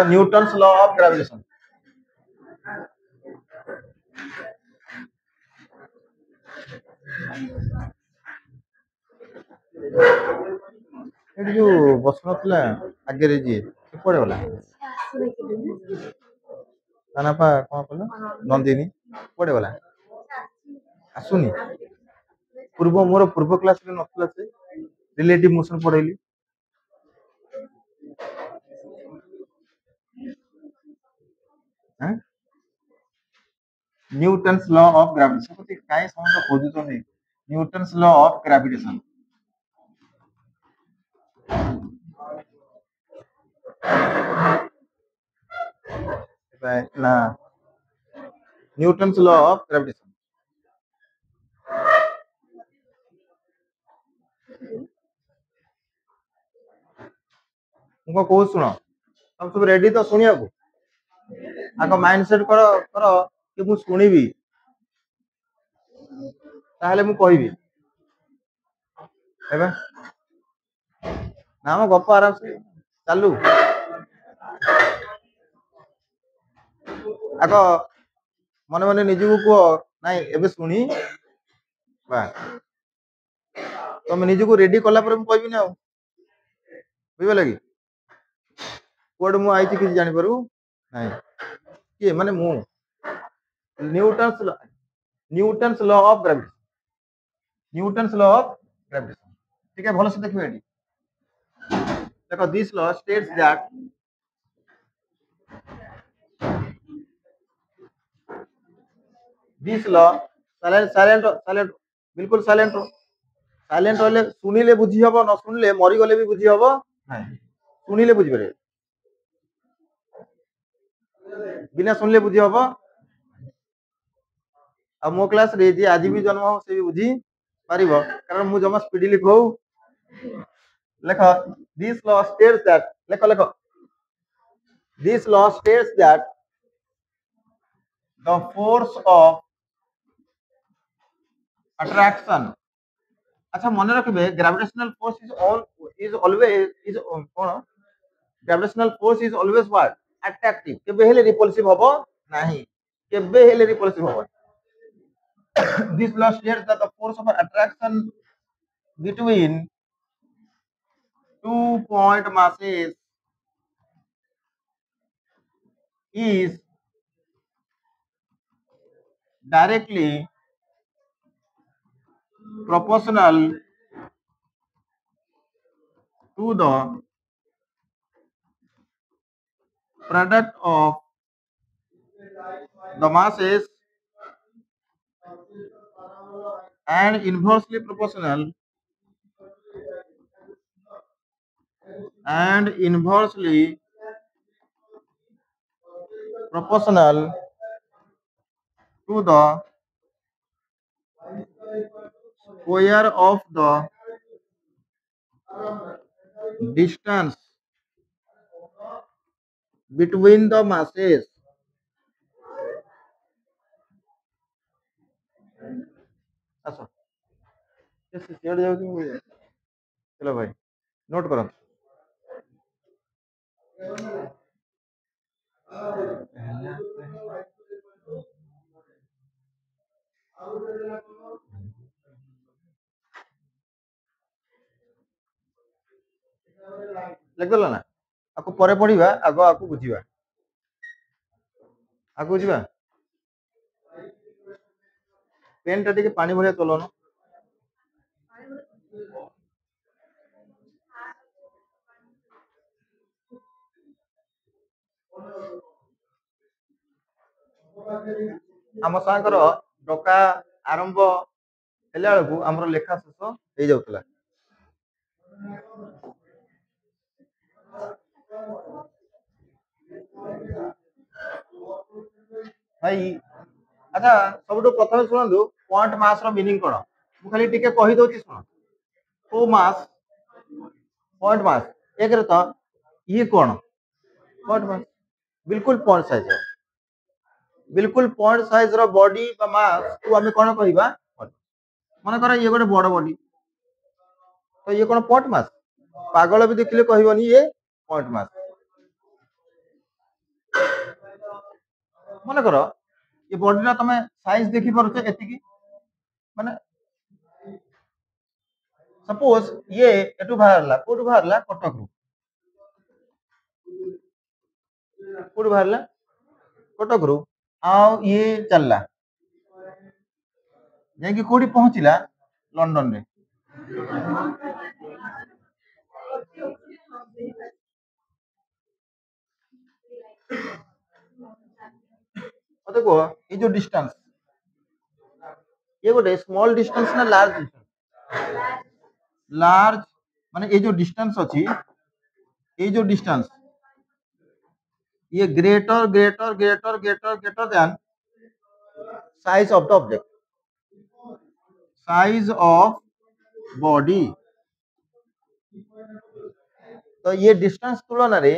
Newton's law of gravitation. ଏଠି ଯୋଉ ବସୁନଥିଲା ଆଗରେ ଯିଏ ସେ କୁଆଡେ ଗଲା? ତା ନା ପା କଣ କହିଲ? ନନ୍ଦିନୀ କୁଆଡେ ଗଲା? ଆସୁନି। ମୋର ପୂର୍ବ କ୍ଲାସରେ ନଥିଲା ସେ ରିଲେଟିଭ ମୋଶନ ପଢେଇଲି। न्यूटन्स लॉ ऑफ ग्रेविटेशन काई समस्त खोजुछन्ती न्यूटन्स लॉ ऑफ ग्रेविटेशन ना न्यूटन्स लॉ ऑफ ग्रेविटेशन मुझको कहू सुन तुम सब रेडी तो शुणा को आग माइंड सेट कर कि मु शुणिबी ताहले मु कहबी हेबे ना गप आराम से चालू आग मन मन निजी को कह नाई एबे शुणी बा तुम निजी को रेडी कला पर मु कहबी ना बुझे लगी कोड मु आइछि कि जानि पारू नाही के माने मु न्यूटन्स लॉ ऑफ ग्रेविटेशन ठीक है भलो से देखिबे एटी देखो this law states that this law silent बिल्कुल साइलेंट होले सुनिले बुझी हबो न सुनले मरी गले भी बुझी हबो नाही सुनिले बुझी पारे बिना सुनले बुझी हबो आ मो क्लास रे जे आज भी जन्म हो से भी बुझी पारिबो कारण मु जमा स्पीड लिखौ लेखो दिस लॉ स्टेट्स दैट लेखो this law states that the force of attraction अच्छा मन रखिबे gravitational force is gravitational force is always what attractive केबे हेले रिपल्सिव हबो नाही केबे हेले रिपल्सिव हबो this law states that the force of attraction between two point masses is directly proportional to the product of the masses and inversely proportional to the square of the distance between the masses अच्छा चलो भाई note करो लिखदेल ना आपको परे पढ़ा आग आपको बुझा आगे बुझा पेन टा टे पानी भाया चलन आम सागर डका आरंभ हेला बेलू आमर लेखा शेष हो जाऊला भाई अच्छा सब प्रथम शुणु पॉइंट मास रो मीनिंग कौन मु खाली टिके कहि दउची सुन को मास पॉइंट मास एक रे तो ये कौन पॉइंट मास बिल्कुल पॉइंट साइज है बिल्कुल पॉइंट साइज रो बॉडी बा मास को हमें कोन कहिबा मन कर ये गोटे बड़ बॉडी तो ये कोन पॉइंट मास पागल भी देखिले कहबनी ये पॉइंट मास मन कर ये बॉडी रा तमे साइज देखि परछ एतिकी माने सपोज ये एटू बाहरला कोटू बाहरला कटक रू कोटू बाहरला कटक रू आ ये चलला जाई कि कोडी पहुंचिला लंदन रे देखो ये जो डिस्टेंस ये गोटे स्मॉल डिस्टेंस ना लार्ज डिस्टेंस लार्ज माने ये जो डिस्टेंस अछि ये जो डिस्टेंस ये greater greater greater greater greater than size of the object size of body तो ये डिस्टेंस तुलन रे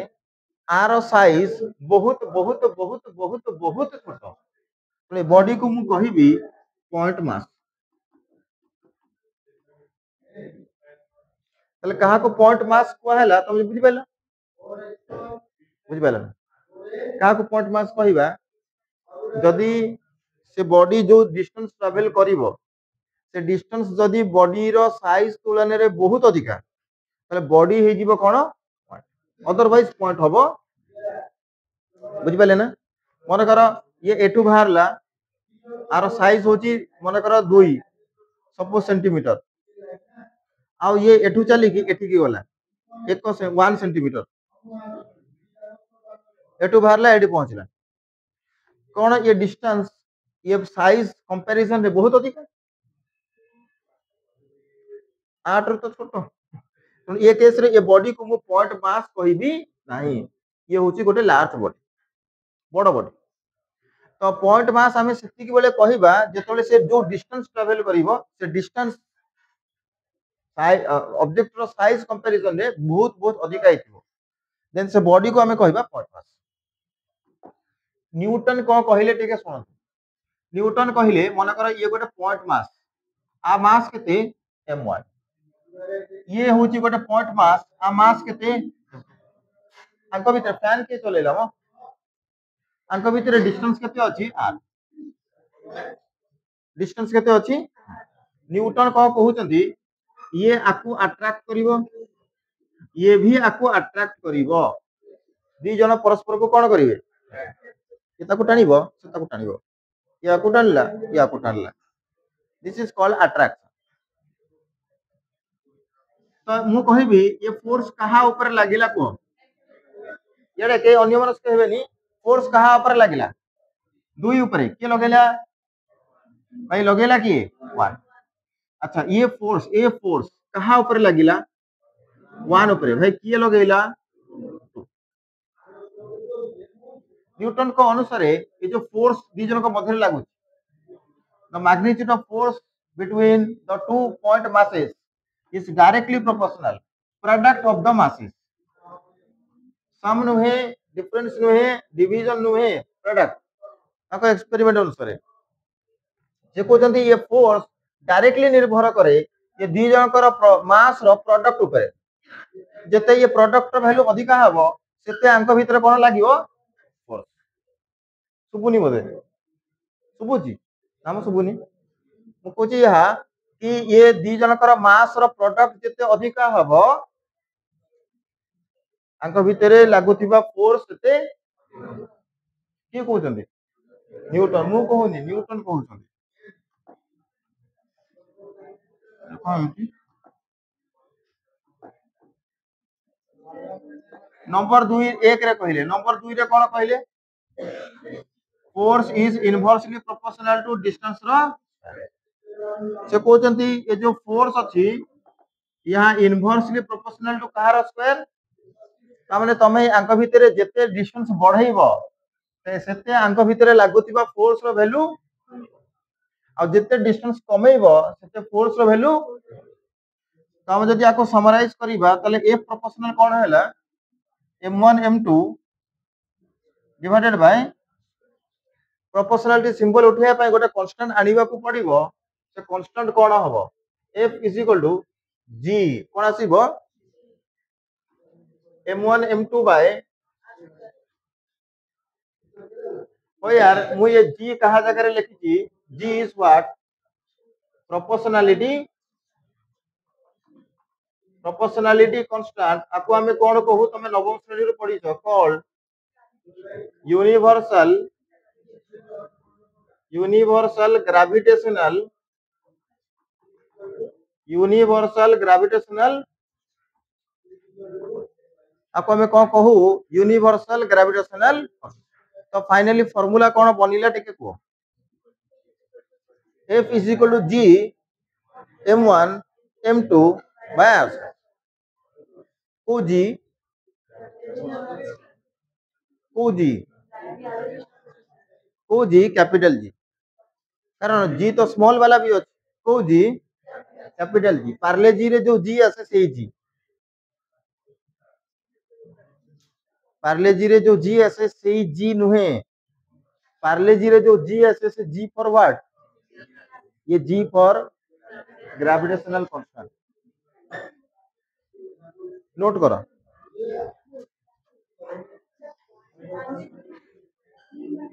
आर साइज बहुत बहुत बहुत बहुत बहुत छोट बॉडी को मु कहिबी पॉइंट मास तले कहा को पॉइंट मास कहला तुम बुझि पाइला कहा को पॉइंट मास कहिबा जदी से बॉडी जो डिस्टेंस ट्रैवल करिवो से डिस्टेंस जदी बॉडी रो साइज तुलन रे बहुत अधिका तले बॉडी हे जीवो कोन अदरवाइज पॉइंट हबो बुझि पाइले ना मन कर ये एटू बाहरला आर साइज होची मन कर 2 सपोज सेंटीमीटर आ ये एठू चली कि एठी की गला 1 सेंटीमीटर एठू बाहरला एठी पहुंचला कोन ये डिस्टेंस ये साइज कंपैरिजन रे बहुत अधिक 8 रो तो छोटो तो ये केस रे ये बॉडी को मु पॉइंट मास कहिबी नाही ये होची गोटे लार्ज बॉडी बड़ बॉडी तो पॉइंट मास हमें सेति की बोले कहिबा जेतोले से जो डिस्टेंस ट्रैवल करिवो से डिस्टेंस ऑब्जेक्ट रो साइज कंपैरिजन रे बहुत बहुत अधिक आइथिबो देन से बॉडी को हमें कहिबा पॉइंट मास न्यूटन को कहिले टिके सुन न्यूटन कहिले मन कर ये गोटे पॉइंट मास आ मास केते m1 ये होची गोटे पॉइंट मास आ मास केते अंक भीतर फैन के चलेला म अंक भीतर डिस्टेंस केते अछि r डिस्टेंस केते अछि न्यूटन को कहउचंदी ये आकु अट्रैक्ट करिवो ये भी आकु अट्रैक्ट करिवो दी जन परस्पर को कोन करिवे ये ताकु टाणिबो से ताकु टाणिबो ये आकु टाणला दिस इज कॉल्ड अट्रैक्शन तो मु कहिबी ये फोर्स कहा ऊपर लागिला को येडे के अन्य मनस कहबेनी फोर्स कहा ऊपर लागिला दुई ऊपर के लगेला भाई लगेला की 1 अच्छा ये फोर्स कहा ऊपर लागिला 1 ऊपर भाई किए लगेला 2 न्यूटन को अनुसार ये जो फोर्स दी जन को मध्य लागु the magnitude of force between the two point masses is directly proportional product of the masses सम नुहे डिफरेंस नुहे डिवीजन नुहे प्रोडक्ट ताको एक्सपेरिमेंट अनुसार जे कहते ये फोर्स डायरेक्टली निर्भर करे ये दी जनकर मास रो प्रोडक्ट ऊपर जते ये प्रोडक्ट वैल्यू अधिक हबो सेते अंक भीतर कोन लागिवो फोर्स सुबुनी बोले सुबुची नाम सुबुनी मु कोची यहा कि ये दी जनकर मास रो प्रोडक्ट जते अधिक हबो अंक भीतर लागुथिबा फोर्स सेते के कहउचंदी न्यूटन मु कहउनी न्यूटन कहउचंदी नंबर 2 1 रे कहले नंबर 2 रे कोन कहले force is inversely proportional to distance रो से कहउचंदी ये जो फोर्स अछि यहां इनवर्सली प्रोपोर्शनल टू कहार स्क्वायर ता माने तमे अंक भीतर जते डिस्टेंस बढ़ाइबो सेते अंक भीतर लागुथिबा फोर्स रो वैल्यू आ जते डिस्टेंस कमेइबो सेते फोर्स रो वैल्यू तो हम जदि आको समराइज करिबा तले F प्रोपोर्शनल कोन हैला m1 m2 divided by proportionality symbol उठेया पय गोटे कांस्टेंट आनिबा को पड़िबो से कांस्टेंट कोन हबो f = g कोन आसीबो m1 m2 बाय ओ यार मु ये g कहा जगह रे लिखी g is what proportionality constant आको हमें कोन कहू तमे नवम श्रेणी रे पढी छ कॉल्ड यूनिवर्सल ग्रेविटेशनल आपको हमें कौन कहू यूनिवर्सल ग्रेविटेशनल तो फाइनली फार्मूला कौन बनिला टिके को F = G m1 m2 बस को जी कैपिटल G कारण G तो स्मॉल वाला भी अछि को G कैपिटल G पार्ले जी रे जो G आसे सेही G पार्ले जी रे जो G आसे सेही G नुहे पार्ले जी रे जो G आसे से G फॉर व्हाट ये G for gravitational constant note करो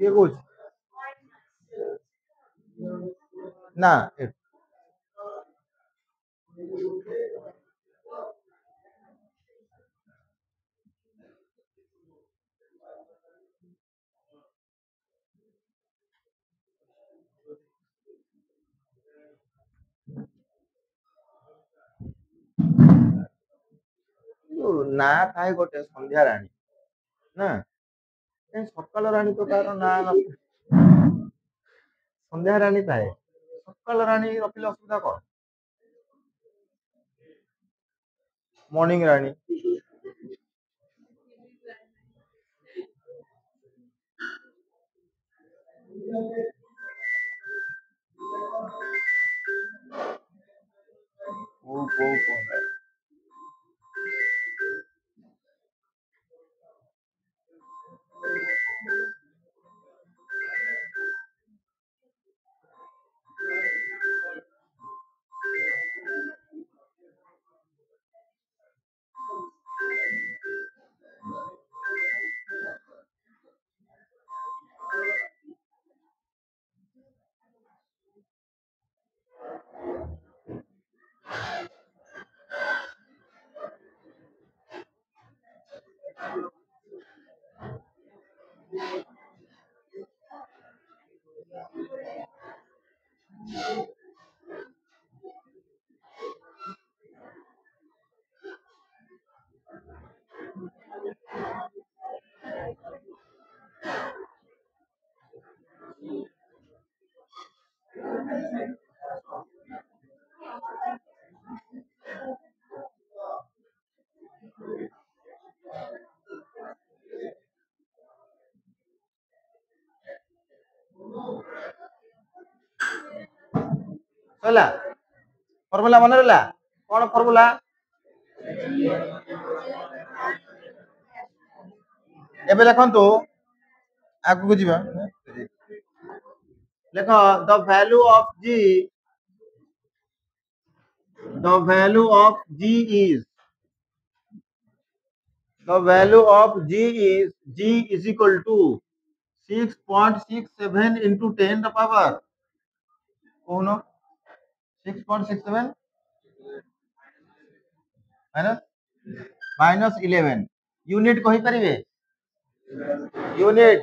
ये कुछ ना ना थाए गोटे संध्या रानी ना सकाल रानी तो कार ना संध्या रानी थाए सकाल रानी रखिले असुविधा कौन मॉर्निंग रानी वो होला फार्मूला मन रहला कोन फार्मूला एबे देखंतु आगु को जीवा देखो the value of G is G is equal to 6.67 into 10 the power कौन 6.67 माइनस 11 यूनिट कहि परिबे unit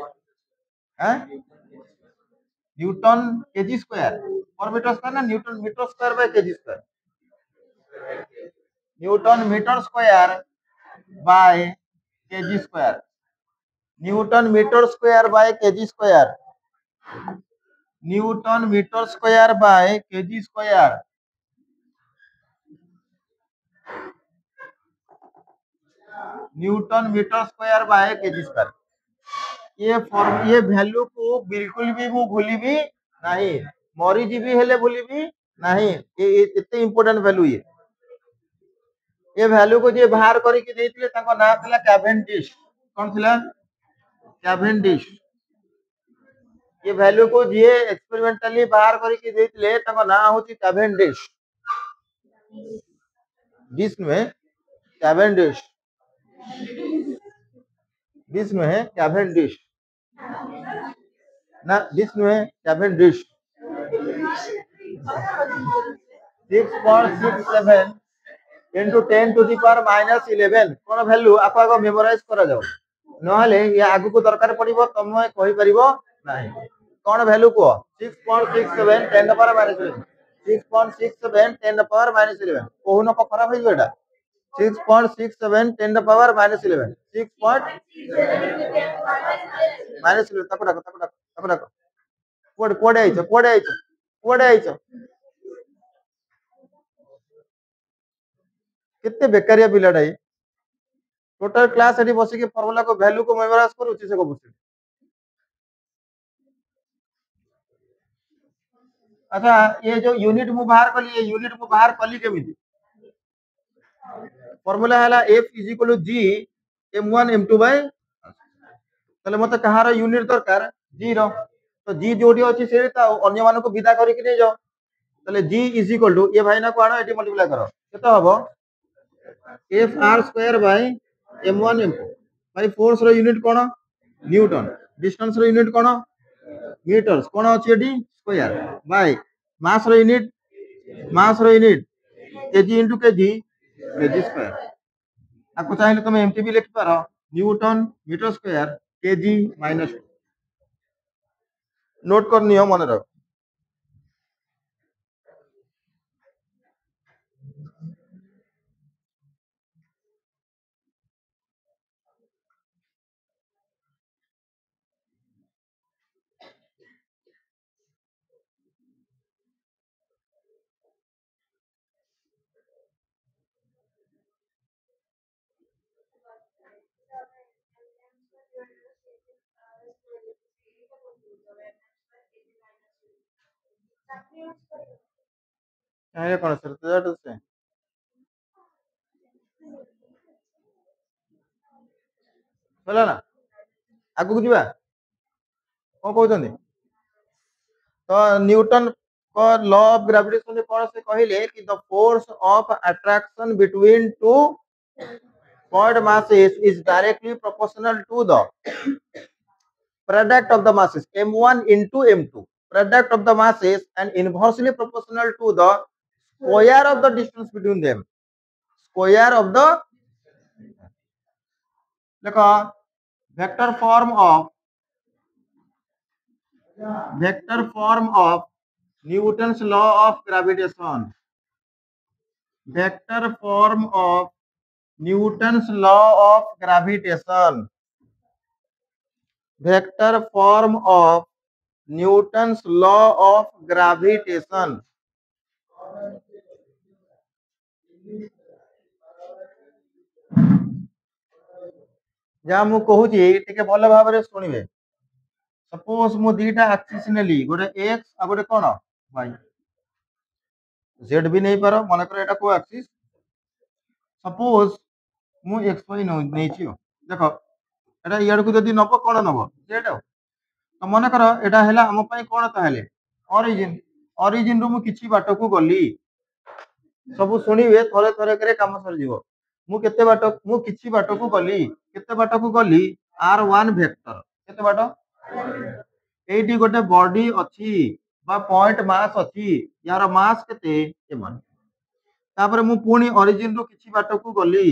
newton KG square per metre square ना newton metre square by KG square newton metre square by KG square newton metre square by KG square newton metre square by KG square newton metre square by KG square ये value को बिल्कुल भी मु भूलिबी नहीं मरी जीवी हेले भूलिबी नहीं ये इतने इंपोर्टेंट वैल्यू ये वैल्यू को जे बाहर करी के देथिले ताको नाम थिला कैवेंडिश कोन थिला कैवेंडिश ये वैल्यू को जी एक्सपेरिमेंटली बाहर करके देथिले तको ना होची कैवेंडिश दिस नुहे कैवेंडिश दिस नुहे कैवेंडिश ना दिस नुहे Cavendish 6.67 into 10 to the power minus 11 cone value आपको आगो मेमोराइज करा जाओ नहले ये आगु को दरकार पड़िबो तमे कहि परिबो नाही कोन वैल्यू को 6.67 10 to the power minus 11 6.67 10 to the power minus 11 कोहुन को खराब होई बेटा 6.67 10 to the power minus 11 6. minus 11 ताको डाको कोडे आइछो कितने बेकारिया पिलाटा ये टोटल क्लास एटी बसी के फार्मूला को वैल्यू को मेमोराइज करूची से को बसी अच्छा ये जो यूनिट मु बाहर कली ये यूनिट मु बाहर कली केमिति फार्मूला हला f g m1 m2 bye तले मते कहार यूनिट दरकार g रो तो g जोडी अछि से ता अन्य मान को विदा करी कि नै जाओ तले g ये भाई ना को आनो एटी मल्टीप्लाई करो केतो हबो f r square by m1 m2 भाई फोर्स रो यूनिट कोन न्यूटन डिस्टेंस रो यूनिट कोन मीटर्स कोन अछि एटी स्क्वायर बाय मास रो unit kg into kg square आपको चाहिए तुम एमटी भी लिख पारो newton metre square kg minus note करनी हो मन रख ये कौन सर दैट से होला ना आगु को जीवा को कहउतनी तो न्यूटन को लॉ ऑफ ग्रेविटेशन से कौन से कहिले कि the force of attraction between two point masses is directly proportional to the product of the masses m1 into m2 product of the masses and inversely proportional to the square of the distance between them square of the देखो vector form of Newton's law of gravitation vector form of Newton's law of gravitation vector form of Newton's law of gravitation जा मु कहूची टिके भल भाबरे सुनिबे suppose मु दीटा axis नेली गोटे x आ गोटे कोन y z भी नहीं पारो मन कर एटा को एक्सिस सपोज मु xy नै छी देखो एटा इयाड को जदी नबो कोन नबो z तो मन कर एटा हैला हम पई कोन ताहले ओरिजिन रो मु किछि बाट को गली सब सुनिबे थरे थरे करे काम सर जीवो मु केते बाट मु किछि बाट को गली केते बाट को गली r1 वेक्टर केते बाट एटी गोटे बॉडी अछि बा पॉइंट मास अछि यार मास केते m1 तापर मु पुनी ओरिजिन रो किछि बाट को गली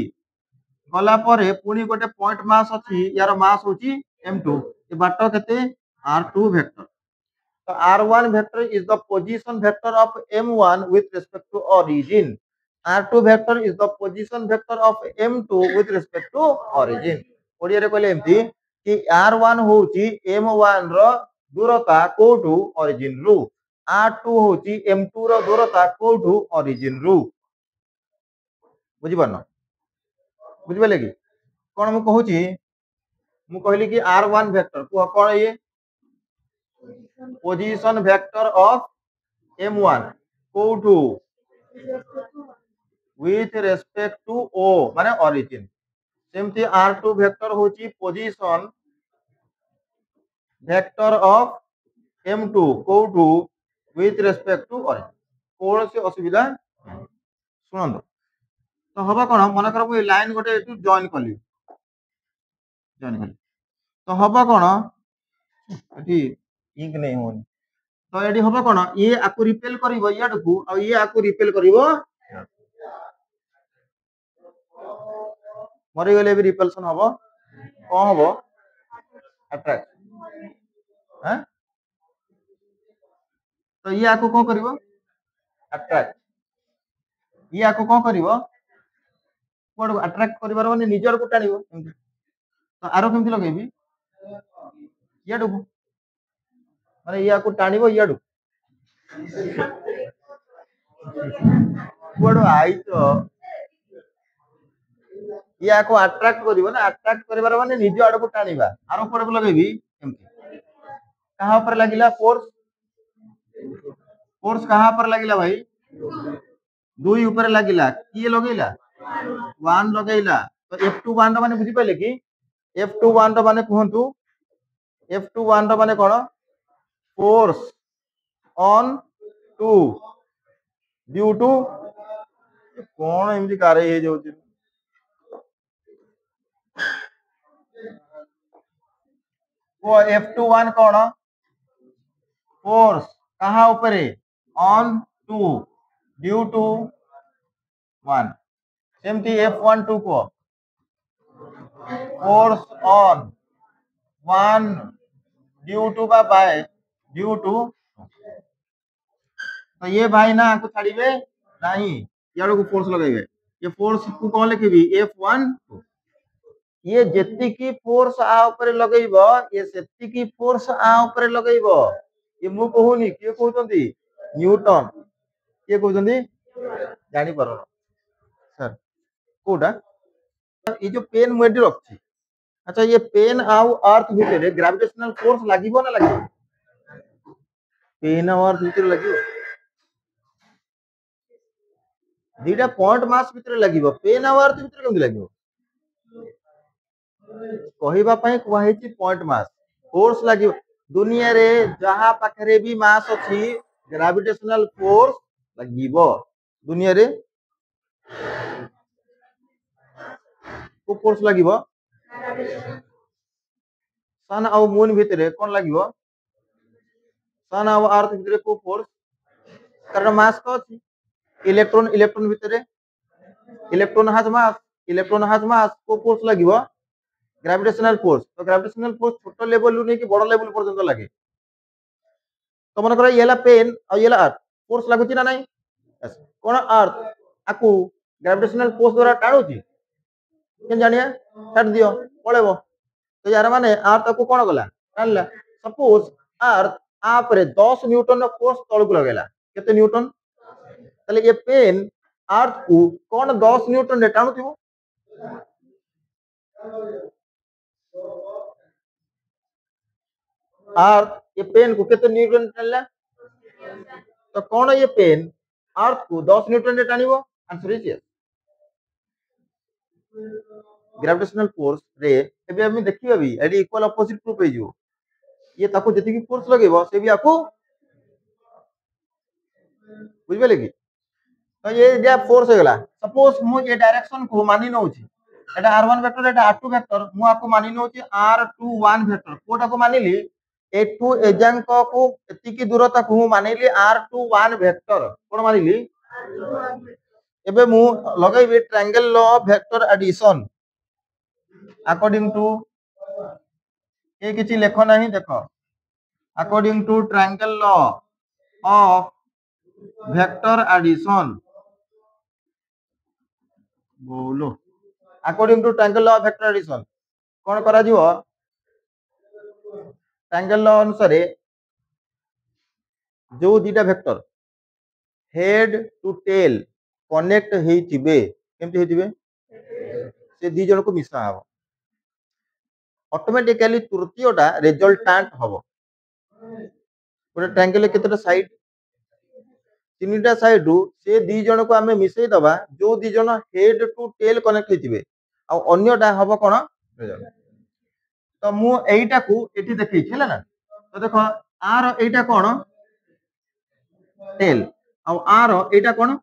गला परे पुनी गोटे पॉइंट मास अछि यार मास होची m2 ए बाट केते r2 वेक्टर तो r1 vector is the position vector of m1 with respect to origin r2 vector is the position vector of m2 with respect to origin Odia रे कहले एमती कि r1 होची m1 रो दूरता कोठू origin रु r2 होची m2 रो दूरता कोठू origin रु बुझि बनो बुझि बले कि कोन मु कहूची मु कहली कि r1 वेक्टर को कोन ये position vector of m1 kothu with respect to o माने origin सेमती r2 वेक्टर होची position vector of M2 कोठू विथ रेस्पेक्ट टू ऑरेंज कौन से असुविधा सुन तो हवा कौन मन कर मुझे लाइन गोटे जॉइन कली तो हवा कौन ये इंक नहीं होनी तो ये हवा कौन ये आपको रिपेल करिवो याडकू और ये आपको रिपेल करिवो मरी गले भी रिपल्सन हबो कौन हबो अट्रैक्ट हैं तो ये आपको कौन करिवो अट्रैक्ट ये आपको कौन करिवो कोड अट्रैक्ट करिवार माने निजर को टाणिवो तो आरो केमति लगेबी याडू माने या को टाणिवो याडू कोड आई तो या को अट्रैक्ट करिवो ना अट्रैक्ट करिवार माने निज आड़ को टाणिबा आरो कोड को लगेबी केमति कहां पर लागिला फोर्स कहां पर लागिला भाई दुई ऊपर लागिला किए लगेला 1 लगेला तो F21 रो माने बुझी पाइले कि F21 रो माने कहंतु F21 रो माने कोन फोर्स ऑन 2 ड्यू टू कोन एमती कार्य हे जाउची वो F21 कोन फोर्स कहां ऊपर ऑन 2 ड्यू टू 1 सेमती F12 को force on 1 due to by due to तो ये भाई ना को छाड़ीबे नहीं यार को फोर्स लगाइबे ये फोर्स को कौन लिखबी F1 ये जेति की फोर्स आ ऊपर लगाइबो ये सेति की फोर्स आ ऊपर लगाइबो ये मु कहूनी के कहउतंती न्यूटन के कहउतंती जानि पारो सर कोडा ये जो पेन मुएडी रखछि अच्छा ये पेन आउ अर्थ भितरे ग्रेविटेशनल फोर्स लागिबो ना लागिबो पेन आउ अर्थ भितरे लागिबो दीटा पॉइंट मास भितरे लागिबो पेन आउ अर्थ भितरे केमति लागिबो कहिबा पई कुआ हेछि पॉइंट मास फोर्स लागिबो दुनिया रे जहां पाखरे भी मास अछि ग्रेविटेशनल फोर्स लागिबो दुनिया रे को फोर्स लागिबो सन आउ मून भितरे कोन लागिबो सन आउ अर्थ भितरे को फोर्स कारण मास तो अछि इलेक्ट्रॉन इलेक्ट्रॉन भितरे इलेक्ट्रॉन हैज मास को फोर्स लागिबो ग्रेविटेशनल फोर्स तो ग्रेविटेशनल फोर्स छोटो लेवल लु नहीं कि बड़ लेवल पर्यंत लागे तो मन कर येला पेन और येला अर्थ फोर्स लागुची ना नहीं कोन अर्थ आकु ग्रेविटेशनल फोर्स द्वारा टाणुची केन जानिया छाड़ दियो पळेबो तो यार माने अर्थ को कोन गला टाणला सपोज अर्थ आ पर 10 न्यूटन रो फोर्स तळकु लगेला केते न्यूटन तले ये पेन अर्थ को कोन 10 न्यूटन रे टाणुथिबो अर्थ ये पेन को केते न्यूटन टाणला तो कौन ये पेन अर्थ को 10 न्यूटन रे टाणिबो answer is yes gravitational force रे एबे हम देखिबा भी एडी इक्वल अपोजिट प्रूफ हे जो ये ताको जति की फोर्स लगेबो से भी आपको बुझबे लगी तो ये जे फोर्स हो गला सपोज मु ये डायरेक्शन को मानि नउची एटा r1 वेक्टर एटा r2 वेक्टर मु आपको मानि नउची r21 वेक्टर कोटा को मानिली एठू एजांक को एति की दूरता को मानिली r21 वेक्टर कोन मानिली एबे मु लगाइबे triangle law of vector addition according to ये किछि लेखो नहीं देखो according to triangle law of vector addition बोलो according to triangle law of vector addition कोन करा जिवो ट्रायंगल लॉ अनुसार जो दीटा vector head to tail connect हेतिबे केमति हेतिबे से दी जन को मिसा हबो ऑटोमेटिकली तृतीयटा रिजल्टेंट हबो पूरा ट्रायंगल केतेटा साइड तीनटा साइड रु से दी जन को हमें मिसई दबा जो दी जन हेड टू टेल कनेक्ट हेतिबे आ अन्यटा हबो कोन तो मु एईटा को एठी देखै छिला ना तो देखो आर एटा कोन टेल और आर एटा कोन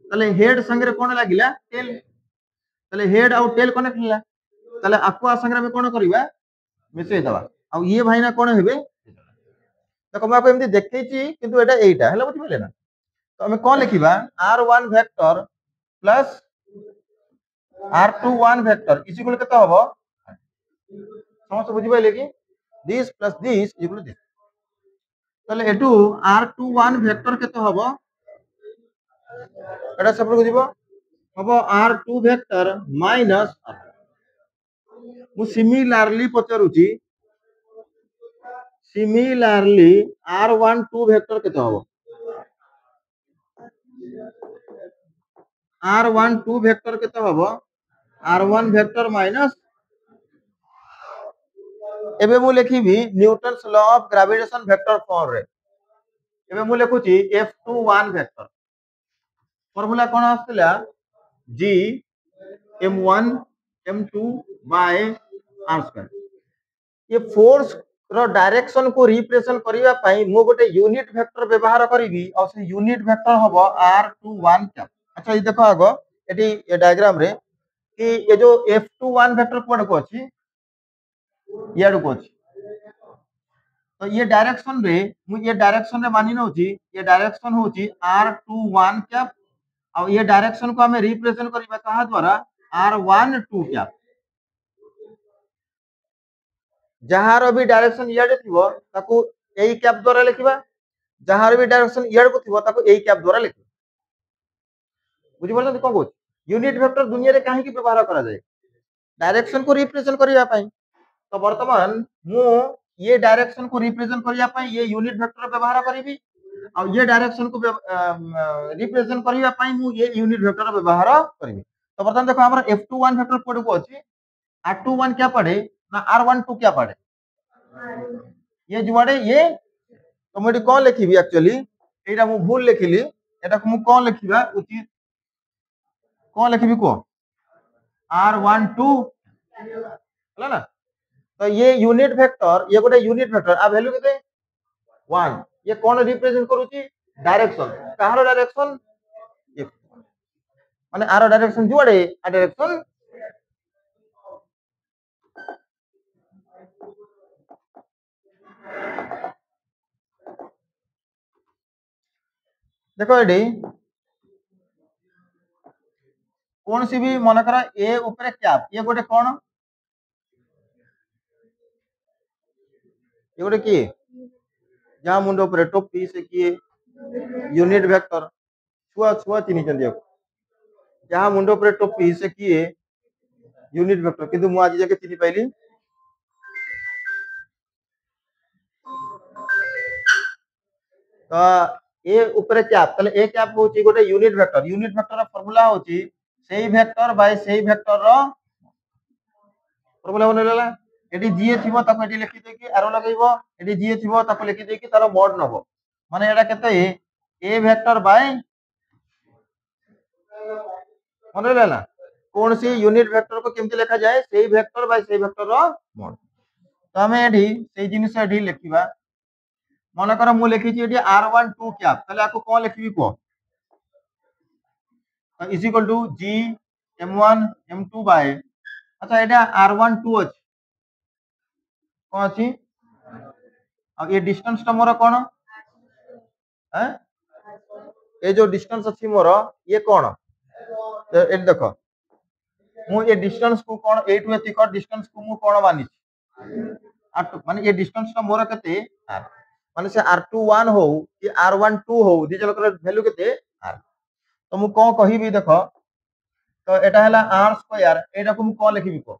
तले हेड संगे कोन लागिला टेल तले हेड और टेल कनेक्ट होला तले aqua संगे में कोन करबा मिसै दबा और ये भाई ना कोन हेबे देखो मैं आपको एमती देखैची किंतु एटा एटा हला बुझि पले ना तो हमें कोन लिखिबा r1 vector plus r21 vector is equal केते हबो समस्त बुझि पले कि this plus this equal this তাহলে এটু r21 ভেক্টর কত হবে এটা সেপরে কো দিব হবে r2 ভেক্টর মাইনাস মু সিমিলারলি পচারুচি সিমিলারলি r12 ভেক্টর কত হবে r12 ভেক্টর কত হবে r1 ভেক্টর মাইনাস এবে মু লিখিবি Newton's law of gravitation vector form রে এবে মু লিখুচি f21 ভেক্টর ফর্মুলা কোন আসছিলা g m1 m2 by r square ये फोर्स रो डायरेक्शन को रिप्रेजेंट करिवा पई मु गोटे यूनिट वेक्टर व्यवहार करिवि और से यूनिट वेक्टर हबो r21 कैप अच्छा ये देखो आगो एटी ये डायग्राम रे कि ये जो f21 वेक्टर कोड को अछि याडू को अछि तो ये डायरेक्शन रे मानि नउची ये डायरेक्शन होची r21 कैप और ये डायरेक्शन को हमें रिप्रेजेंट करिबा कहा द्वारा r12 कैप जहार भी डायरेक्शन इयाडे थिबो ताकू एई कैप द्वारा लिखिबा जहार भी डायरेक्शन इयाड को थिबो ताकू एई कैप द्वारा लिखिबा बुझि परछन कोन को यूनिट वेक्टर दुनिया रे काहे की व्यवहार करा जाय डायरेक्शन को रिप्रेजेंट करिया पई तो वर्तमान मु ये डायरेक्शन को रिप्रेजेंट करिया पई ये यूनिट वेक्टर व्यवहार करिवि और ये डायरेक्शन को रिप्रेजेंट करिया पई मु ये यूनिट वेक्टर व्यवहार करिवि तो वर्तमान देखो हमर f21 वेक्टर कोड को अछि r21 क्या पड़े ना r12 क्या पड़े ये जुआड़े ये तो मुझे कौन लिखिबी एक्चुअली एटा मु भूल लिखिली एटा को मु कौन लिखिबा उचित कौन लिखिबी को r12 होला ना तो ये यूनिट वेक्टर ये गोटे यूनिट वेक्टर आ वैल्यू केते 1 ये कौन रिप्रेजेंट करूची डायरेक्शन कहार डायरेक्शन माने आर डायरेक्शन जुआड़े आ डायरेक्शन देखो एडी कौन सी भी मन करा ए ऊपर कैप ये गोटे कौन ये गोटे की जहां मुंड ऊपर टोपी से किए यूनिट वेक्टर छुआ छुआ चिनी चंदी जहां मुंड ऊपर टोपी से किए यूनिट वेक्टर किंतु मु आज जाके चिनी पाइली तो ए ऊपर कैप तले ए कैप होची गोटे यूनिट वेक्टर रा फार्मूला होची सेही वेक्टर बाय सेही वेक्टर रो फार्मूला बनलेला एटी जीए थिबो ताको एटी लिखि दे कि एरो लगाइबो एटी जीए थिबो ताको लिखि दे कि तारो मोड नबो माने एटा केते ए वेक्टर बाय बनलेला कौन सी यूनिट वेक्टर को केमति लिखा जाए सेही वेक्टर बाय सेही वेक्टर रो मोड तो हमें एटी सेही जिनिस एटी लिखिबा मन कर मु लिखि छि एटी r12 कैप तले आको कोन लिखिबी को is equal to g m1 m2 by अच्छा एटा r12 अछि कौन अछि अब ये डिस्टेंस टा मोर कोन हैं ये जो डिस्टेंस अछि मोर ये कोन तो ए देखो मु ये डिस्टेंस को कोन 8 में तिक डिस्टेंस को मु कोन मानि r2 माने ये डिस्टेंस टा मोर केते r माने से r21 हो कि r12 हो दि जलकर वैल्यू केते r तो मु कोन कहिबी देखो तो एटा हला r स्क्वायर एटा को मु कोन लिखिबी को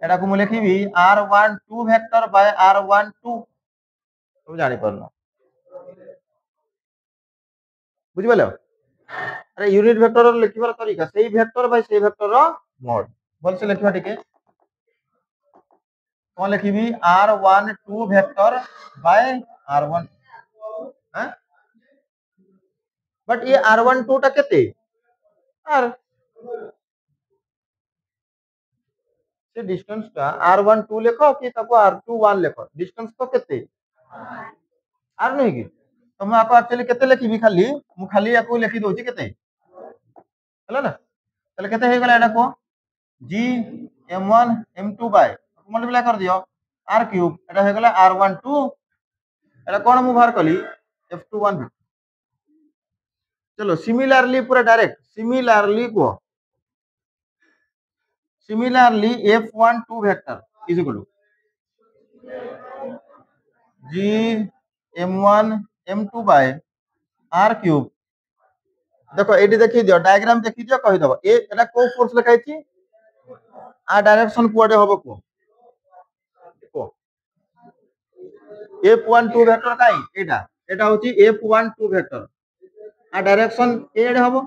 एटा को मु लिखिबी r12 वेक्टर बाय r12 तुम जानि परनो बुझि पालो अरे यूनिट वेक्टर लिखिबार तरीका सेही वेक्टर बाय सेही वेक्टर रो मोड बोल से लिखबा टिके कोन लिखिबी r12 वेक्टर बाय r1 हैं बट ये r12 टा केते r से डिस्टेंस टा r12 लेखो कि ताको r21 लेखो डिस्टेंस तो केते आर नहीं कि तो मैं आपको एक्चुअली केते लिखिबी खाली मु खाली याको लिखि दोची केते हला ना तले केते हे गला एडा को g m1 m2 by multiply कर दियो r क्यूब एटा हे गला r12 एटा कोन मु बाहर कली f21 चलो सिमिलरली पूरा डायरेक्ट सिमिलरली को similarly f12 vector is equal to g m1 m2 by r cube देखो एटी देखि दियो डायग्राम देखि दियो कहि दबो ए एटा को फोर्स लिखाइ छी आ डायरेक्शन कुआडे होबो को f12 वेक्टर काई एटा एटा होची f12 वेक्टर आ डायरेक्शन एडे होबो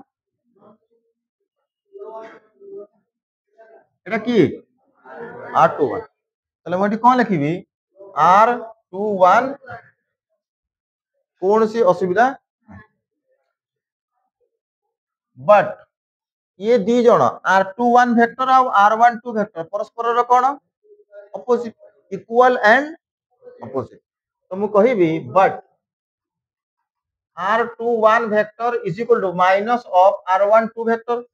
एटा की r21 তাহলে মই এটি কোন লিখিবি r21 कौन सी असुविधा बट ये दी जण r21 वेक्टर और r12 वेक्टर परस्पर रो कोन अपोजिट इक्वल एंड अपोजिट तो मु कहिबी but r21 vector is equal to minus of r12 vector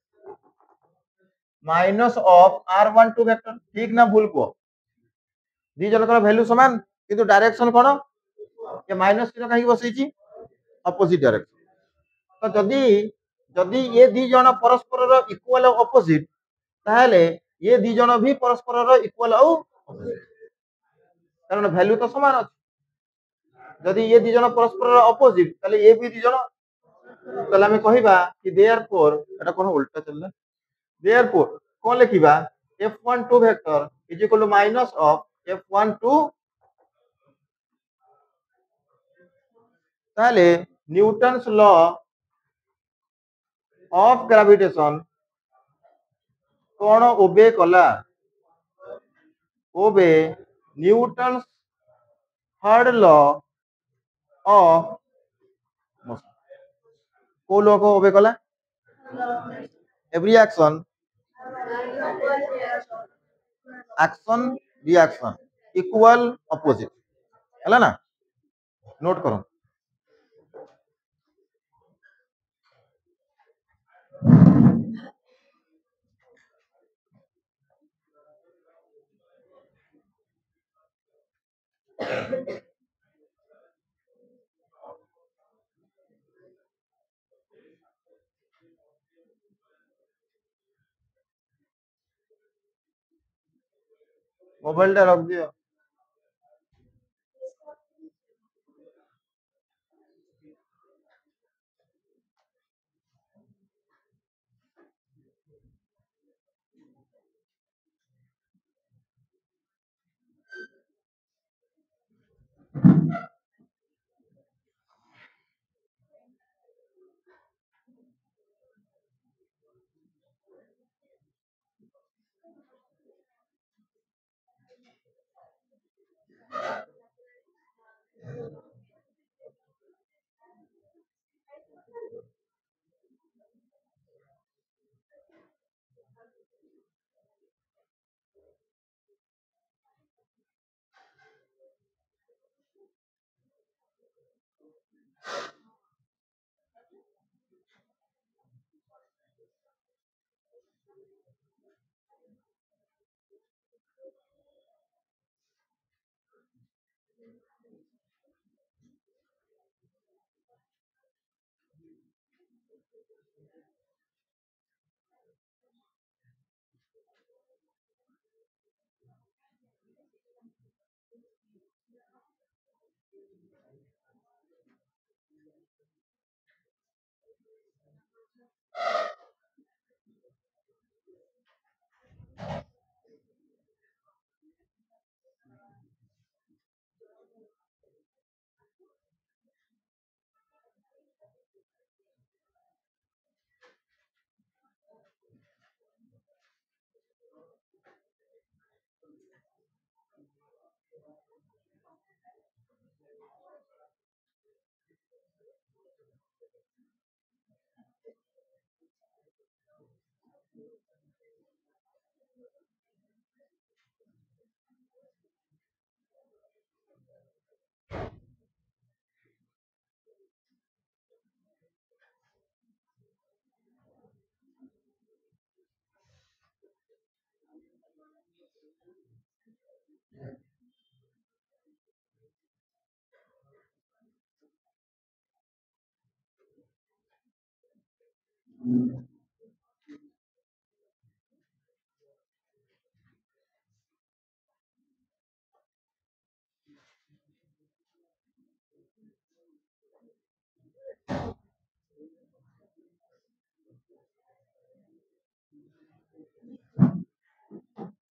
minus of r12 vector ठीक ना भूल को दी जण का वैल्यू समान किंतु डायरेक्शन कोन ये माइनस चिन्ह कहीं बसई छी अपोजिट डायरेक्शन तो जदी जदी ये दी जण परस्पर रो इक्वल और अपोजिट ताहले ये दी जण भी परस्पर रो इक्वल और अपोजिट कारण वैल्यू तो समान अछि जदी ये दी जण परस्पर रो अपोजिट ताले ये भी दी जण ताले हमें कहिबा कि देयरफॉर एटा कोन उल्टा चलला देयरफॉर कोन लिखिबा f12 vector is equal to minus of f12 ताले न्यूटन्स लॉ ऑफ ग्रेविटेशन कोन ओबे कला obey Newton's third law of motion को लॉ को ओबे कला every action reaction equal opposite हला ना नोट करो मोबाइल टा रख दियो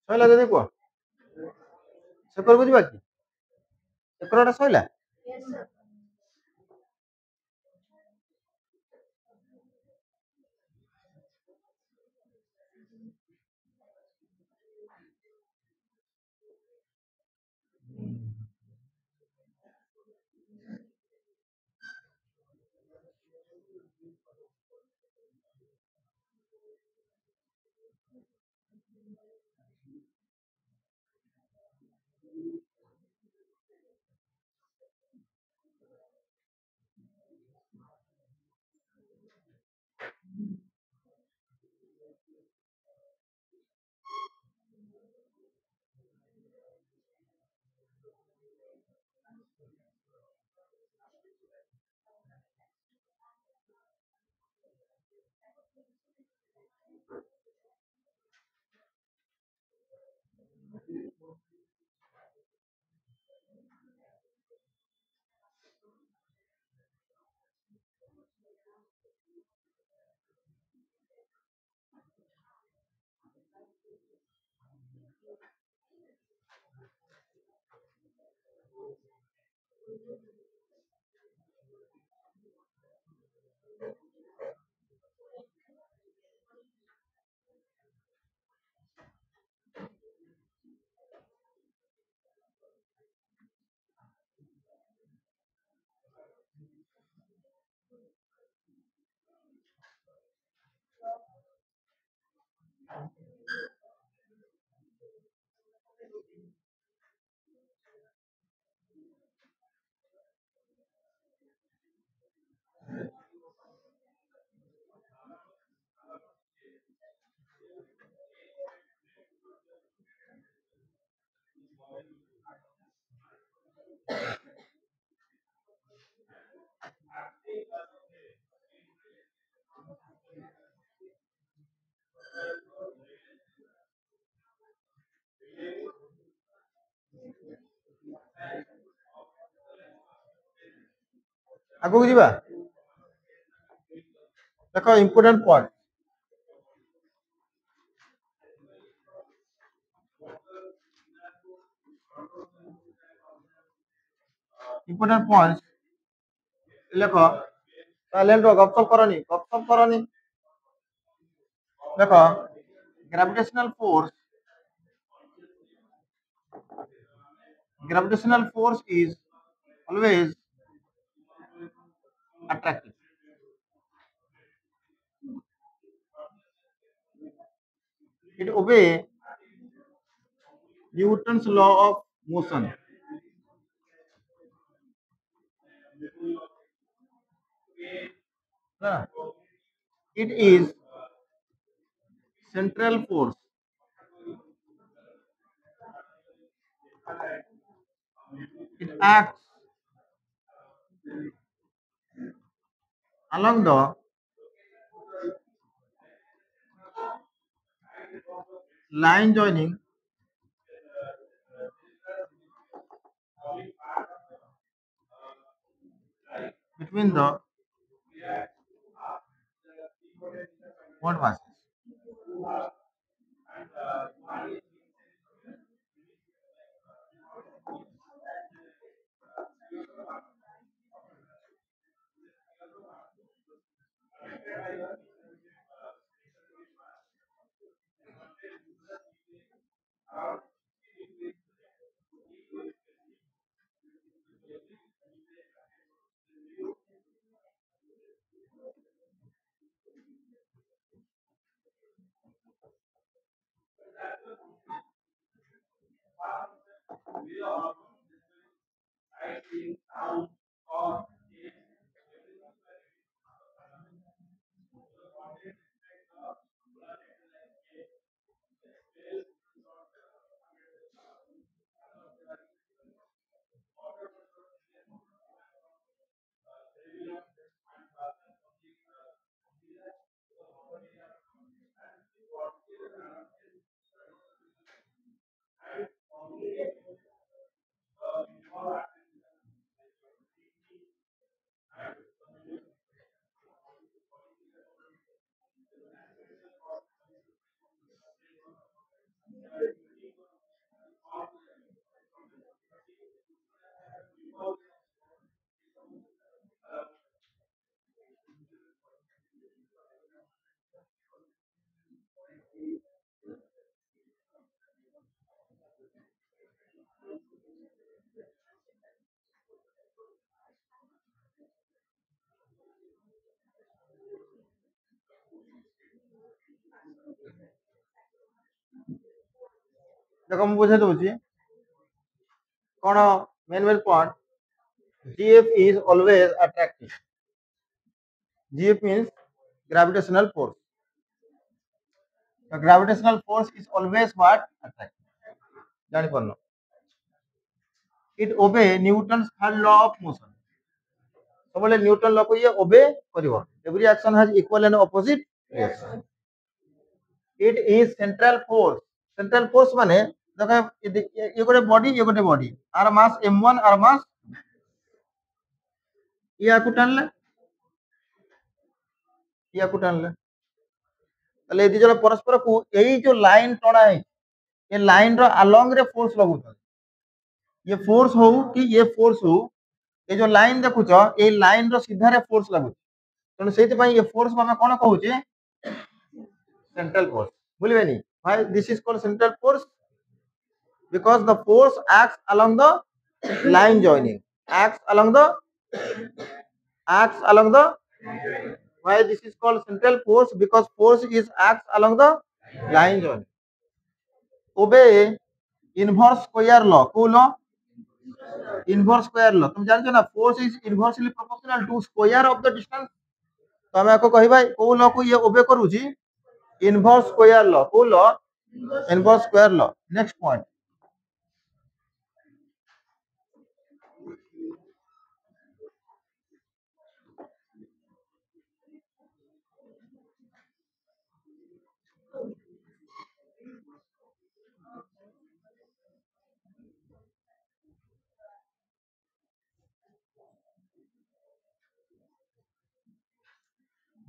ସଇଲା ଯଦି କୁହ ସେକର ବୁଝିବା କି ସେକରଟା ସଇଲା ଆଗକୁ ଯିବା ଦେଖ ଇମ୍ପୋର୍ଟାଣ୍ଟ ପଏଣ୍ଟ ଇମ୍ପୋର୍ଟାଣ୍ଟ ପଏଣ୍ଟ ଲେଖ ସାଇଲେଣ୍ଟ ଗପସପ କରନି ଦେଖ gravitational force is always attractive. It obeys Newton's law of motion. Huh? It is central force. It acts along the line joining between the what masses. देखो मुझे बुझे दूची कौन main point GF is always attractive. GF means gravitational force. The gravitational force is always what? Attractive. जानी पड़नो. It obey Newton's third law of motion. सबले Newton law को ये ओबे करिवो. Every action has equal and opposite reaction. It is central force. Central force माने देखो ये गोटे body आर मास m1 आर मास या को टानले ताले ये जन परस्पर को यही जो लाइन टणा है ये लाइन रो अलोंग रे फोर्स लगुत ये फोर्स हो कि ये फोर्स हो ये जो लाइन देखुछ ये लाइन रो सीधा रे फोर्स लगुछ तने सेति पई ये फोर्स माने कोन कहूचे सेंट्रल फोर्स बुझिबेनी why this is called central force because the force acts along the line joining acts along the why this is called central force because force is acts along the line joining obey inverse square law को law inverse square law तुम जानते हो ना force is inversely proportional to square of the distance तो हमें आपको कहि भाई को law को ये obey करूची inverse square law को law inverse square law next point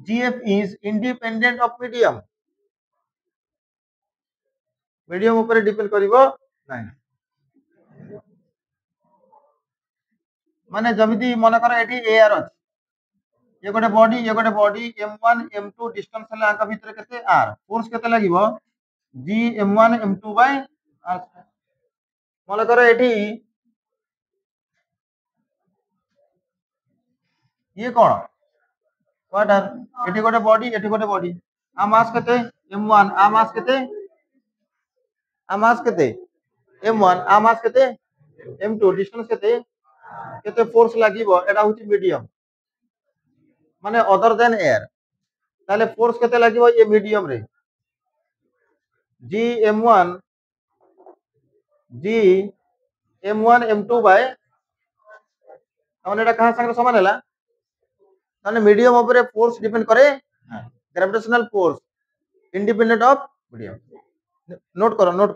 GF is independent of medium. Medium ऊपर डिपेंड करिवो नहीं माने जमिति मन कर एठी एआर अछि ये गोटे बॉडी m1 m2 डिस्टेंस हला आका भीतर केते r फोर्स केते लागिवो g m1 m2 by r मन कर एठी ये कोन वाटर एठी गोटे बॉडी आ मास केते m1 आ मास केते m1 आ मास केते m2 डिस्टेंस केते फोर्स लागिवो एटा होची मीडियम माने अदर देन एयर ताले फोर्स केते लागिवो ये मीडियम रे g m1 m2 बाय हमने एटा कहा संग समान हला ताने मीडियम ऊपर फोर्स डिपेंड करे gravitational force independent of medium note करो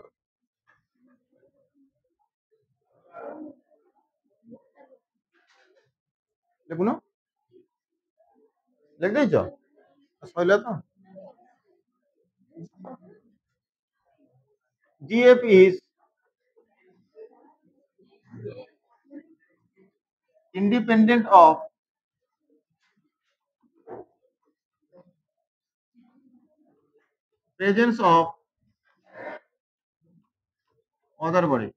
देखुनो लिख देइछो सइला तो GF is independent of presence of other body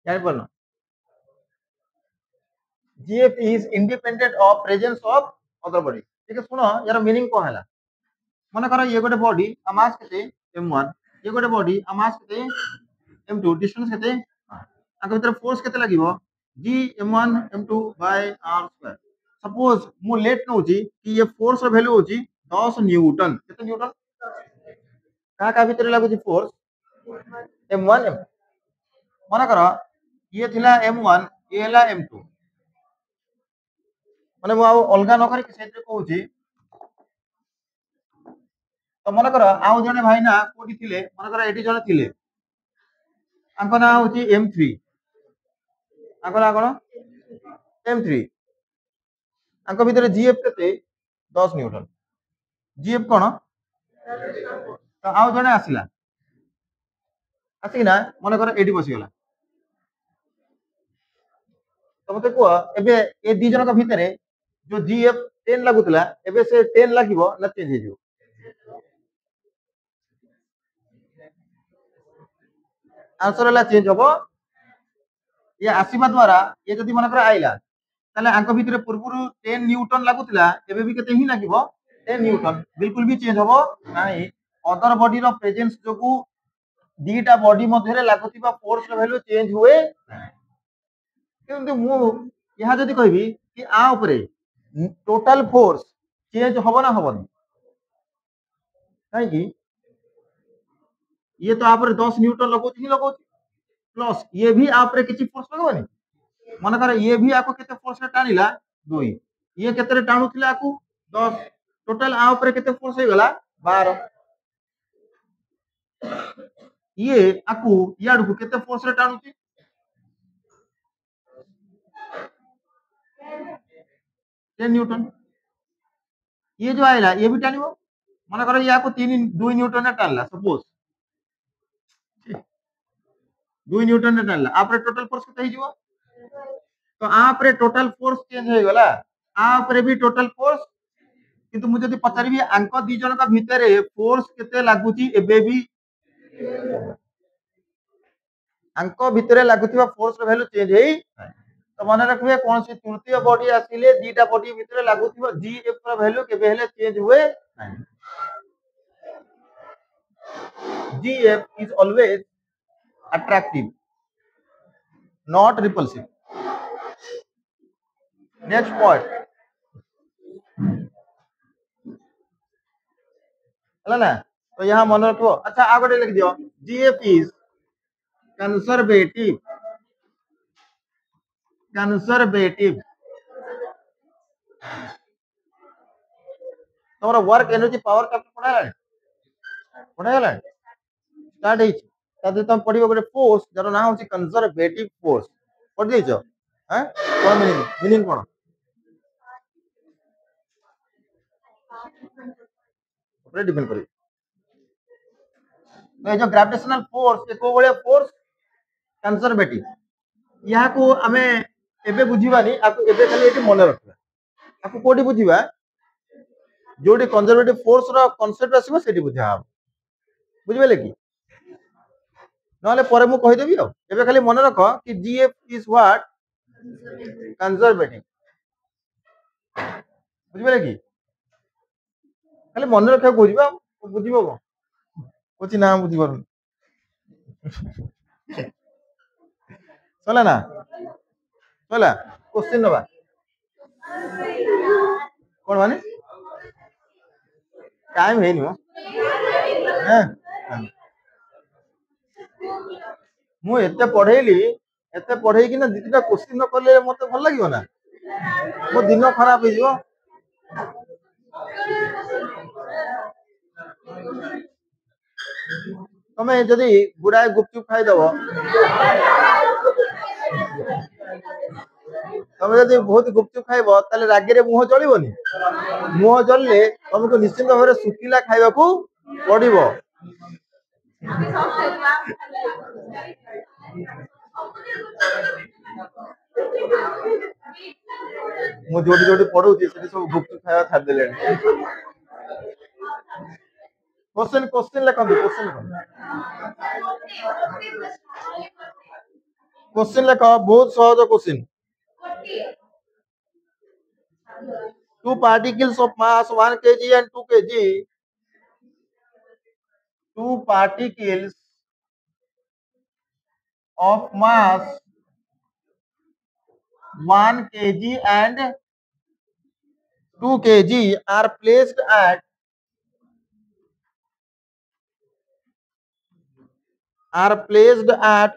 जानि पड़नो GF is independent of presence of other body ठीक है सुनो यार मीनिंग को हला मन करो ये गोटे बॉडी आ मास केते m1 ये गोटे बॉडी आ मास केते m2 डिस्टेंस केते आका भीतर फोर्स केते लागिवो g m1 m2 by r square suppose मु लेट नउची कि ये फोर्स रो वैल्यू होची 10 न्यूटन केते न्यूटन का भीतर लागुची फोर्स m1 m मन करो ये थिला m1 ये हला m2 माने मु अलगा न करी सेते कहूची तो मन कर आउ जने भाई ना कोठी थिले मन कर एटी जने थिले आंको ना होची M3 आंको ना कोन M3 आंको भीतर जीएफ केते 10 न्यूटन जीएफ कोन तो आउ जने आसिला आसिना मन कर एटी बसी गला तो मते को एबे ए दी जन का भीतर जो जीएफ 10 लागुतला एबे से 10 लागिवो ना चेंज हेजिवो आंसर हला चेंज होबो ये आसीबा द्वारा ये जदि मन कर आइला ताले आंको भीतर पूर्वरु 10 न्यूटन लागुतला एबे भी केते ही लागिवो 10 न्यूटन बिल्कुल भी चेंज होबो नाही अदर बॉडी रो प्रेजेंस जोगु दीटा बॉडी मध्ये रे लागुतिबा फोर्स रो वैल्यू चेंज हुए किंतु मु यहा जदि कहबी कि आ ऊपरे टोटल फोर्स चेंज होबो ना होबो काहे कि ये तो आप 10 न्यूटन लगोची ही लगोची प्लस ये भी आप किसी फोर्स लगबनी मन कर ये भी आपको केते फोर्स रे टानिला 2 ये केते रे टाणुथिला आकु 10 टोटल आ ऊपर केते फोर्स हो गला 12 ये आकु याडू को केते फोर्स रे टाणुची 10 न्यूटन ये जो आइला ये भी टानिबो मन कर ये आकु 2 न्यूटन रे टानला सपोज 2 न्यूटन रे टानला आपरे टोटल फोर्स केते हिजबो तो आपरे टोटल फोर्स चेंज हो गला आपरे भी टोटल फोर्स किंतु मुझे जदि पचारिबी आंक दी जन का भीतर फोर्स केते लागुची एबे भी आंक भीतर लागुथिबा फोर्स रो वैल्यू चेंज हेई तो मन रखबे कोन से तृतीय बॉडी आसीले दीटा बॉडी भीतर लागुथिबा जीएफ रो वैल्यू केबे हेले चेंज हुए GF is always attractive not repulsive next point है ना तो यहाँ मन रखो अच्छा आगे लिख दियो जीएफ इज कंजर्वेटिव तुम्हारा वर्क एनर्जी पावर चैप्टर पढ़ा गला स्टार्ट हेची तादे तुम पढ़िबो गोटे फोर्स जरो ना होची कंजर्वेटिव फोर्स पढ़ देइछो हैं कोन मीनिंग कोन ऊपर डिपेंड करी तो जो ग्रेविटेशनल फोर्स एको बळे फोर्स कंजर्वेटिव यहाँ को आमे एबे बुझीबानी आको एबे खाली एटी मन रखबा आको कोडी बुझीबा जोडी कंजर्वेटिव फोर्स रो कांसेप्ट आसीबो सेटी बुझा बुझिबेले कि नहले परे मु कहि देबी एबे खाली मन रख कि जीएफ इज व्हाट कंजर्वेटिव बुझिबेले कि खाली मन रख बुझिबा बुझिबो को कोची ना बुझिबो चला ना चला क्वेश्चन नबा कोन माने टाइम है नी मो हैं मु एते पढ़ेई कि ना दिटा क्वेश्चन न करले मते भल लागियो ना मो दिन खराब हो जिवो तमे जदी गुडाय गुपचुप खाई दबो तमे जदी बहुत गुपचुप खाइबो ताले रागे रे मुह जळिबोनी मुह जळले तुमको निश्चित भाबरे सुकिला खाइबा को पड़िबो मु जोडी जोडी पढौची सेठी सब गुपचुप खाइबा छाड़ देले क्वेश्चन लिखंतु क्वेश्चन लिख बहुत सहज question two particles of mass 1 kg and 2 kg two particles of mass 1 kg and 2 kg are placed at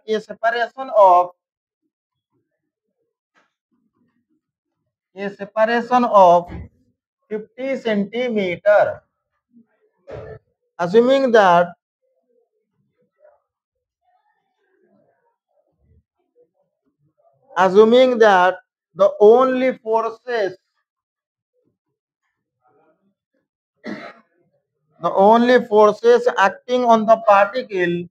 a separation of 50 centimeter assuming that the only forces acting on the particle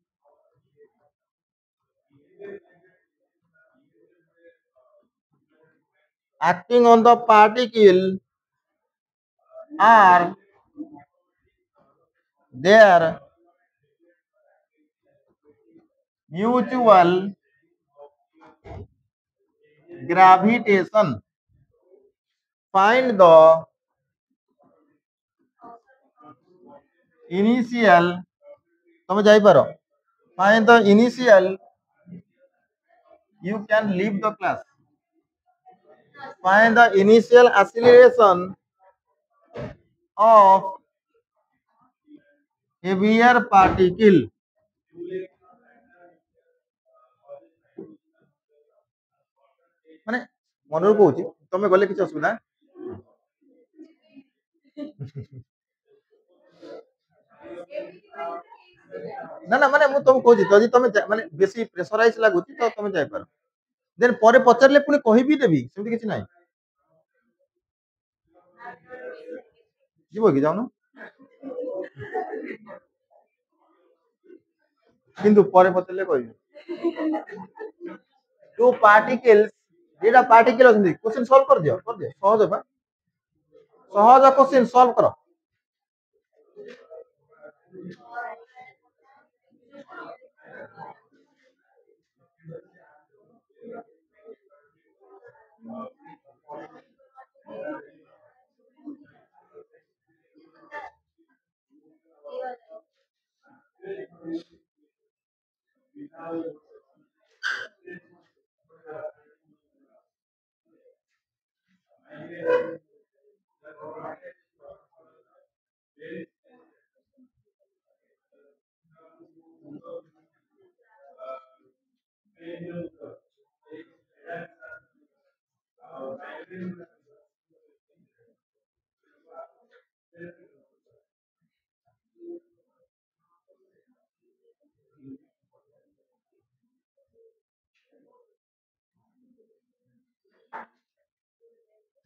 are their mutual gravitation. Find the initial, ତମେ ଯାଇପାର, find the initial, you can leave the class, find the initial acceleration of heavier particle. ମାନେ ମନରୁ କହୁଛି, ତମେ ଗଲେ କିଛି ଅସୁବିଧା ନା ନା, ମାନେ ମୁଁ ତମକୁ କହୁଛି ଯଦି ତମେ ମାନେ ବେଶୀ ପ୍ରେସରାଇଜ ଲାଗୁଛି ତ ତମେ ଯାଇପାର, ଦେନ୍ ପରେ ପଚାରିଲେ ପୁଣି କହିବି ଦେବି, ସେମିତି କିଛି ନାହିଁ। ଯିବ କି ଯାଉନ, କିନ୍ତୁ ପରେ ପଚାରିଲେ କହିବି। ଟୁ ପାର୍ଟିକଲ୍ସ, ଦିଟା ପାର୍ଟିକଲ ଅଛନ୍ତି, କ୍ୱେଶ୍ଚନ ସଲ୍ଭ କରିଦିଅ, ସହଜ ବା, ସହଜ କ୍ୱେଶ୍ଚନ ସଲ୍ଭ କର।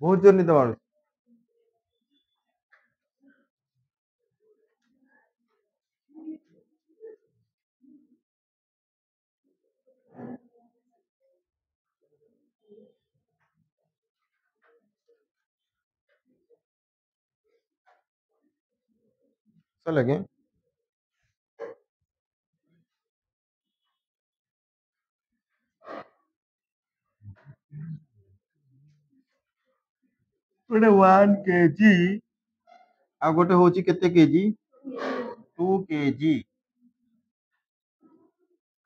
ବହୁତ ଜୋର ନିଦ ମାଡୁଛି। लगे गोटे 1 kg आ गोटे होची केते kg 2 kg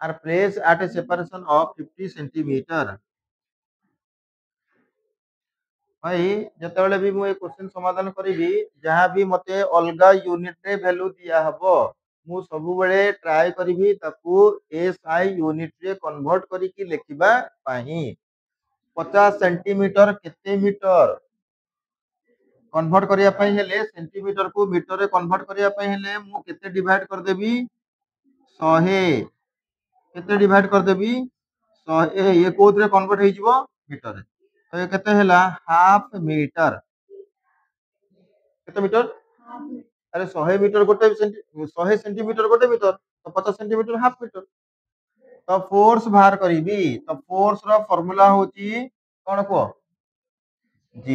are place at a separation of 50 centimetre. भाई जतबेले भी मु ए क्वेश्चन समाधान करिवि जहां भी मते अलगा यूनिट रे वैल्यू दिया हबो मु सब बेले ट्राई करिवि ताकू एसआई यूनिट रे कन्वर्ट करी की लिखिबा पाही। 50 सेंटीमीटर केते मीटर कन्वर्ट करिया पाई हेले सेंटीमीटर को मीटर रे कन्वर्ट करिया पाई हेले मु केते डिवाइड कर देबी 100 केते डिवाइड कर देबी 100 ये कोथरे कन्वर्ट हे जिवो मीटर रे तो ये केते हैला हाफ मीटर केते मीटर अरे 100 मीटर गोटे 100 सेंटीमीटर गोटे मीटर तो 50 सेंटीमीटर हाफ मीटर तो फोर्स बाहर करीबी तो फोर्स रो फार्मूला होची कोन को G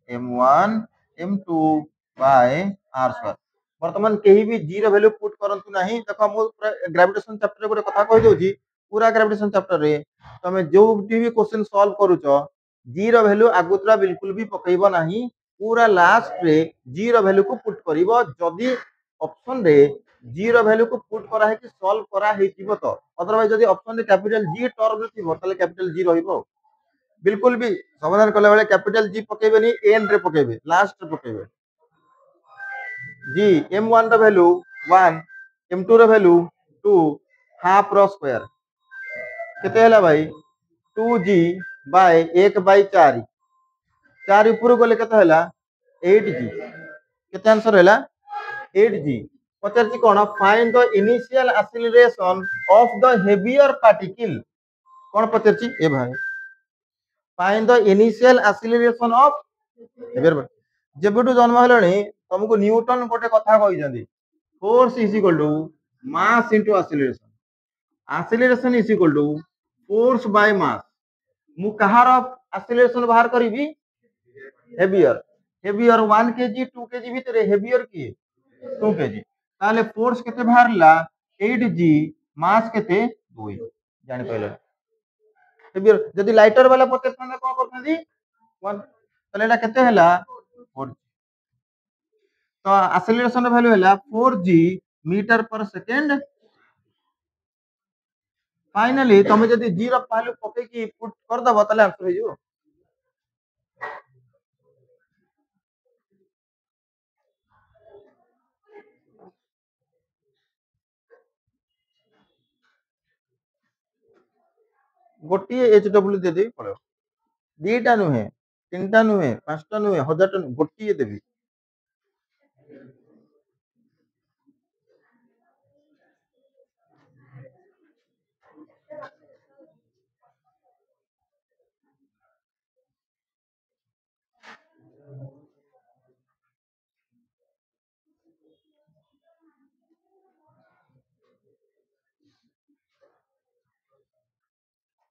m1 m2 by r square. वर्तमान केही भी g रो वैल्यू पुट करंतु नाही देखो मु ग्रेविटेशन चैप्टर रे गोटे कथा कहि दोची पूरा ग्रेविटेशन चैप्टर रे तमे जो भी क्वेश्चन सॉल्व करूचो g रो वैल्यू आगुतरा बिल्कुल भी पकैबो नाही पूरा लास्ट रे g रो वैल्यू को पुट करिवो जदी ऑप्शन रे g रो वैल्यू को पुट करा है कि सॉल्व करा हेतिबो तो अदरवाइज जदी ऑप्शन रे कैपिटल g टर्म रे थिबो तले कैपिटल g रहिबो बिल्कुल भी समाधान कला बेले कैपिटल जी पकेबे नी एन रे पकेबे लास्ट रे पकेबे जी m1 रो वैल्यू 1 m2 रो वैल्यू 2 हाफ रो स्क्वायर केते हैला भाई 2g बाय 1 बाय 4 4 ऊपर गले केते हैला 8g केते आंसर हैला 8g पचारछि कोन find the initial acceleration of the heavier particle कोन पचारछि ए भाई find the initial acceleration of heavier जेबेटू जन्म हेलणी तुमको न्यूटन गोटे कथा कहिसंदी force is equal to mass into acceleration acceleration is equal to force by mass मु कहार एक्सेलरेशन बाहर करिवि हेवियर हेवियर 1 केजी 2 केजी भितर हेवियर की 2 केजी ताले फोर्स केते बाहरला 8 जी मास केते 2 जानि पहले हेवियर जदि लाइटर वाला पते थाने कोन करथांदी 1 ताले एटा केते हला 4 तो एक्सेलरेशन वैल्यू हला 4 जी मीटर पर सेकंड फाइनली तुम जदि जी रो वैल्यू पके की पुट कर दबो ताले आंसर हो जो गोटी एच डब्ल्यू दे दे पड़ो दीटा नुहे तीनटा नुहे पांचटा नुहे हजारटा गोटी देबी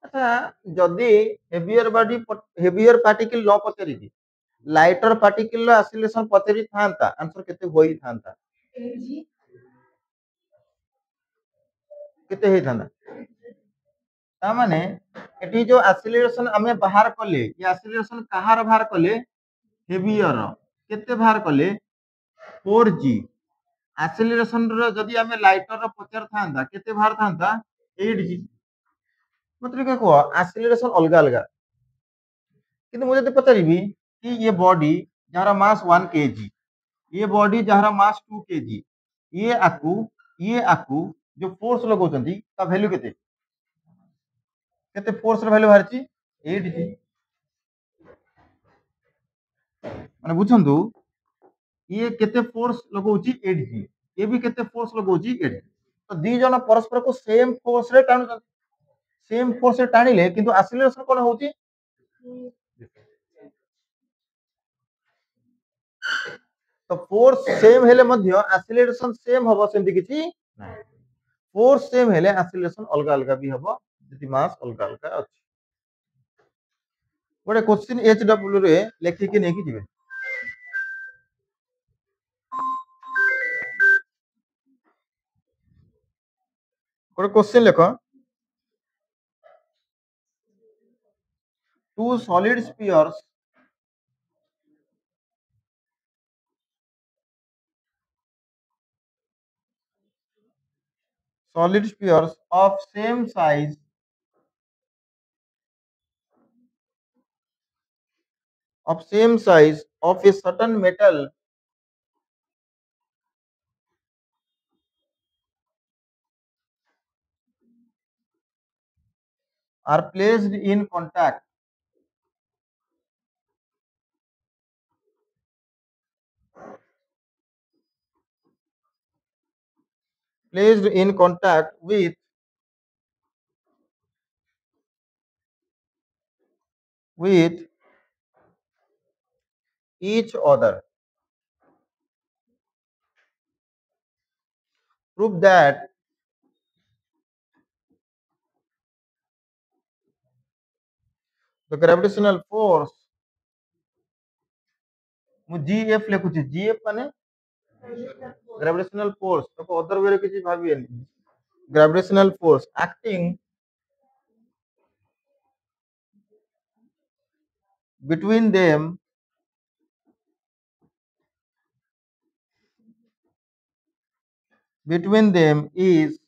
अच्छा जदि हेवियर बॉडी हेवियर पार्टिकल न पचरी लाइटर पार्टिकल एक्सेलरेशन पचरी थांता आंसर केते होई थांता केते होई थांता ता माने एटी जो एक्सेलरेशन हमें बाहर कले ये एक्सेलरेशन कहार बाहर कले हेवियर केते बाहर कले 4g एक्सेलरेशन रो जदि हमें लाइटर रो पचर थांता केते बाहर थांता 8g मतलब क्या को एक्सेलरेशन अलग अलग किंतु मुझे पचारिबी कि ये बॉडी जहार मास 1 केजी ये बॉडी जहार मास 2 केजी ये आकू जो फोर्स लगौचंदी ता वैल्यू केते केते फोर्स रो वैल्यू बाहरची 8 जी माने बुझंदु ये केते फोर्स लगौची 8 जी ये भी केते फोर्स लगौची 8 तो दी जन परस्पर को सेम फोर्स रे टाणु सेम फोर्स रे टाणिले किंतु एक्सेलरेशन कोन होची तो फोर्स सेम हेले मध्य एक्सेलरेशन सेम हबो सेमति किछि नाही फोर्स सेम हेले एक्सेलरेशन अलग अलग भी हबो जति मास अलग अलग अछि गोटे क्वेश्चन एच डब्ल्यू रे लेखि के नेकी दिबे गोटे क्वेश्चन लेखो two solid spheres of same size of a certain metal are placed in contact with each other. Prove that the gravitational force मु GF लिखुची GF माने gravitational force तो अदर वे किछि भाबियनी gravitational force acting between them is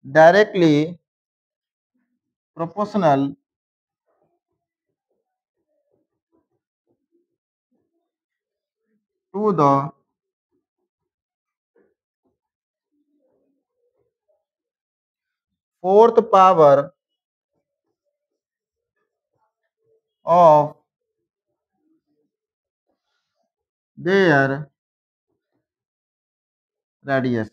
directly proportional to the fourth power of their radius.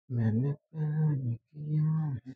मैंने प्यार किया है।